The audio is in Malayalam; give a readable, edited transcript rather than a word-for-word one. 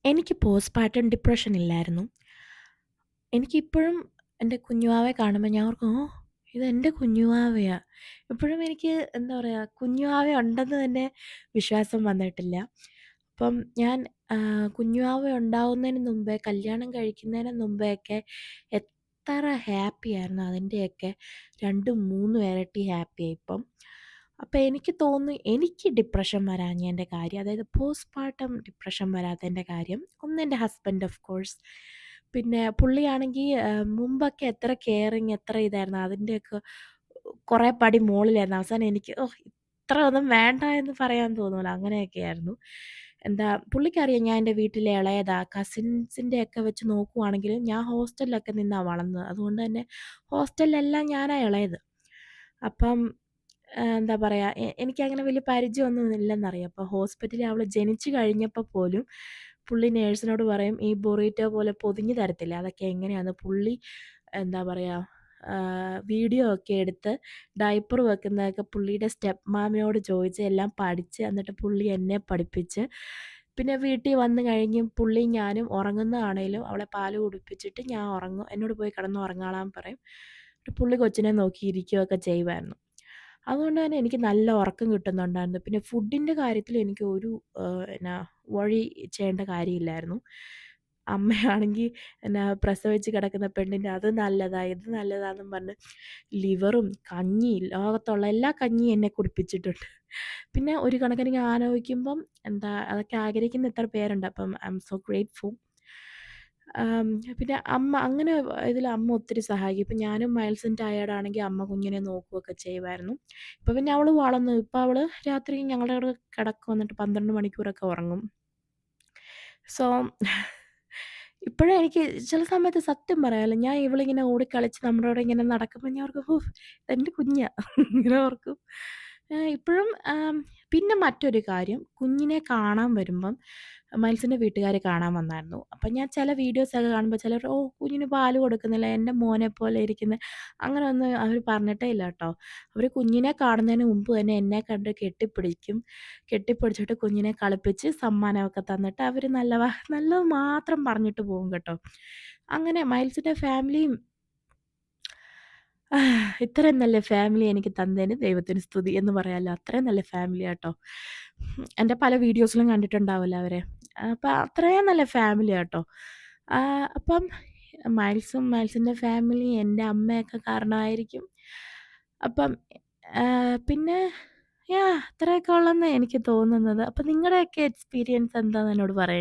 എനിക്ക് പോസ്റ്റ്പാർട്ടം ഡിപ്രഷൻ ഇല്ലായിരുന്നു. എനിക്കിപ്പോഴും എൻ്റെ കുഞ്ഞുവാവയെ കാണുമ്പോൾ ഞാൻ ഓർക്കും, "ഓ! ഇതെൻ്റെ കുഞ്ഞുവാവയാ." ഇപ്പോഴും എനിക്ക് എന്താ പറയുക, കുഞ്ഞുവാവ ഉണ്ടെന്ന് തന്നെ വിശ്വാസം വന്നിട്ടില്ല. അപ്പം ഞാൻ കുഞ്ഞുവാവ ഉണ്ടാവുന്നതിന് മുമ്പേ, കല്യാണം കഴിക്കുന്നതിന് മുമ്പെയൊക്കെ എത്ര ഹാപ്പിയായിരുന്നു അതിൻ്റെയൊക്കെ 2, 3 ഇരട്ടി ഹാപ്പിയാ ഇപ്പം. അപ്പം എനിക്ക് തോന്നുന്നു എനിക്ക് ഡിപ്രഷൻ വരാഞ്ഞതിൻ്റെ കാര്യം, അതായത് പോസ്റ്റ്പാർട്ടം ഡിപ്രഷൻ വരാത്തതിൻ്റെ കാര്യം, ഒന്ന് എൻ്റെ ഹസ്ബൻഡ് ഓഫ് കോഴ്സ്. പിന്നെ പുള്ളിയാണെങ്കിൽ മുമ്പൊക്കെ എത്ര കെയറിങ്, എത്ര ഇതായിരുന്നു, അതിൻ്റെയൊക്കെ കുറേ പടി മോളിലായിരുന്നു. അവസാനം എനിക്ക് ഇത്ര ഒന്നും വേണ്ട എന്ന് പറയാൻ തോന്നൂല, അങ്ങനെയൊക്കെയായിരുന്നു. എന്താ പുള്ളിക്കറിയാം ഞാൻ എൻ്റെ വീട്ടിലെ ഇളയതാ. കസിൻസിൻ്റെയൊക്കെ വെച്ച് നോക്കുവാണെങ്കിൽ ഞാൻ ഹോസ്റ്റലിലൊക്കെ നിന്നാ വളർന്നത്. അതുകൊണ്ട് തന്നെ ഹോസ്റ്റലിലെല്ലാം ഞാനാ ഇളയത്. അപ്പം എന്താ പറയുക, എനിക്കങ്ങനെ വലിയ പരിചയമൊന്നും ഇല്ലെന്നറിയാം. അപ്പോൾ ഹോസ്പിറ്റലിൽ അവൾ ജനിച്ച് കഴിഞ്ഞപ്പോൾ പോലും പുള്ളി നേഴ്സിനോട് പറയും, "ഈ ബൊറീറ്റോ പോലെ പൊതിഞ്ഞ് തരത്തില്ലേ, അതൊക്കെ എങ്ങനെയാന്ന്." പുള്ളി എന്താ പറയുക, വീഡിയോ ഒക്കെ എടുത്ത് ഡയപ്പർ വെക്കുന്നതൊക്കെ പുള്ളിയുടെ സ്റ്റെപ്പ് മാമിനോട് ചോദിച്ച് എല്ലാം പഠിച്ച്, എന്നിട്ട് പുള്ളി എന്നെ പഠിപ്പിച്ച്, പിന്നെ വീട്ടിൽ വന്ന് കഴിഞ്ഞ് പുള്ളിയും ഞാനും ഉറങ്ങുന്നതാണേലും അവളെ പാല് കുടിപ്പിച്ചിട്ട് ഞാൻ ഉറങ്ങും, എന്നോട് പോയി കിടന്ന് ഉറങ്ങാൻ പറയും. പുള്ളി കൊച്ചിനെ നോക്കിയിരിക്കുകയൊക്കെ ചെയ്യുമായിരുന്നു. അതുകൊണ്ട് തന്നെ എനിക്ക് നല്ല ഉറക്കം കിട്ടുന്നുണ്ടായിരുന്നു. പിന്നെ ഫുഡിൻ്റെ കാര്യത്തിൽ എനിക്ക് ഒരു എന്നാ വഴി ചെയ്യേണ്ട കാര്യമില്ലായിരുന്നു. അമ്മയാണെങ്കിൽ പ്രസവിച്ച് കിടക്കുന്ന പെണ്ണിന് അത് നല്ലതാ, ഇത് നല്ലതാന്നും പറഞ്ഞ് ലിവറും കഞ്ഞി, ലോകത്തുള്ള എല്ലാ കഞ്ഞിയും എന്നെ കുടിപ്പിച്ചിട്ടുണ്ട്. പിന്നെ ഒരു കണക്കിന് ഞാൻ ആലോചിക്കുമ്പം അതൊക്കെ ആഗ്രഹിക്കുന്ന എത്ര പേരുണ്ട്. അപ്പം ഐ ആം സോ ഗ്രേറ്റ്ഫുൾ. പിന്നെ അമ്മ അങ്ങനെ ഇതിൽ അമ്മ ഒത്തിരി സഹായിക്കും. ഇപ്പം ഞാനും മൈൽസും ടയേർഡാണെങ്കിൽ അമ്മ കുഞ്ഞിനെ നോക്കുകയൊക്കെ ചെയ്യുമായിരുന്നു. ഇപ്പം പിന്നെ അവൾ വളർന്നു. ഇപ്പം അവൾ രാത്രി ഞങ്ങളുടെ കൂടെ കിടക്കും, എന്നിട്ട് 12 മണിക്കൂറൊക്കെ ഉറങ്ങും. സോ ഇപ്പോഴും എനിക്ക് ചില സമയത്ത് സത്യം പറയാലോ, ഞാൻ ഇവളിങ്ങനെ ഓടിക്കളിച്ച് നമ്മുടെ കൂടെ ഇങ്ങനെ നടക്കുമ്പോൾ ഞാൻ ഓർക്കും, "ഓഹ്! ഇതെൻ്റെ കുഞ്ഞാ." ഇങ്ങനെ ഓർക്കും. ഇപ്പോഴും പിന്നെ മറ്റൊരു കാര്യം, കുഞ്ഞിനെ കാണാൻ വരുമ്പം മൈൽസിൻ്റെ വീട്ടുകാർ കാണാൻ വന്നായിരുന്നു. അപ്പം ഞാൻ ചില വീഡിയോസൊക്കെ കാണുമ്പോൾ ചിലർ, "ഓ! കുഞ്ഞിന് പാല് കൊടുക്കുന്നില്ല, എൻ്റെ മോനെ പോലെ ഇരിക്കുന്നെ." അങ്ങനെയൊന്നും അവർ പറഞ്ഞിട്ടേ ഇല്ല കേട്ടോ. അവർ കുഞ്ഞിനെ കാണുന്നതിന് മുമ്പ് തന്നെ എന്നെ കണ്ട് കെട്ടിപ്പിടിക്കും. കെട്ടിപ്പിടിച്ചിട്ട് കുഞ്ഞിനെ കളിപ്പിച്ച് സമ്മാനമൊക്കെ തന്നിട്ട് അവർ നല്ലത് മാത്രം പറഞ്ഞിട്ട് പോകും കേട്ടോ. അങ്ങനെ മൈൽസിൻ്റെ ഫാമിലിയും ഇത്രയും നല്ല ഫാമിലി എനിക്ക് തന്നതിന് ദൈവത്തിന് സ്തുതി എന്ന് പറയാമല്ലോ. അത്രയും നല്ല ഫാമിലിയാട്ടോ. എൻ്റെ പല വീഡിയോസിലും കണ്ടിട്ടുണ്ടാവുമല്ലോ അവരെ. അപ്പം അത്രയും നല്ല ഫാമിലിയാട്ടോ. അപ്പം മൈൽസിൻ്റെ ഫാമിലി എൻ്റെ അമ്മയൊക്കെ കാരണമായിരിക്കും. അപ്പം പിന്നെ അത്രയൊക്കെ ഉള്ളെന്നാ എനിക്ക് തോന്നുന്നത്. അപ്പം നിങ്ങളുടെയൊക്കെ എക്സ്പീരിയൻസ് എന്താന്ന് എന്നോട് പറയ്.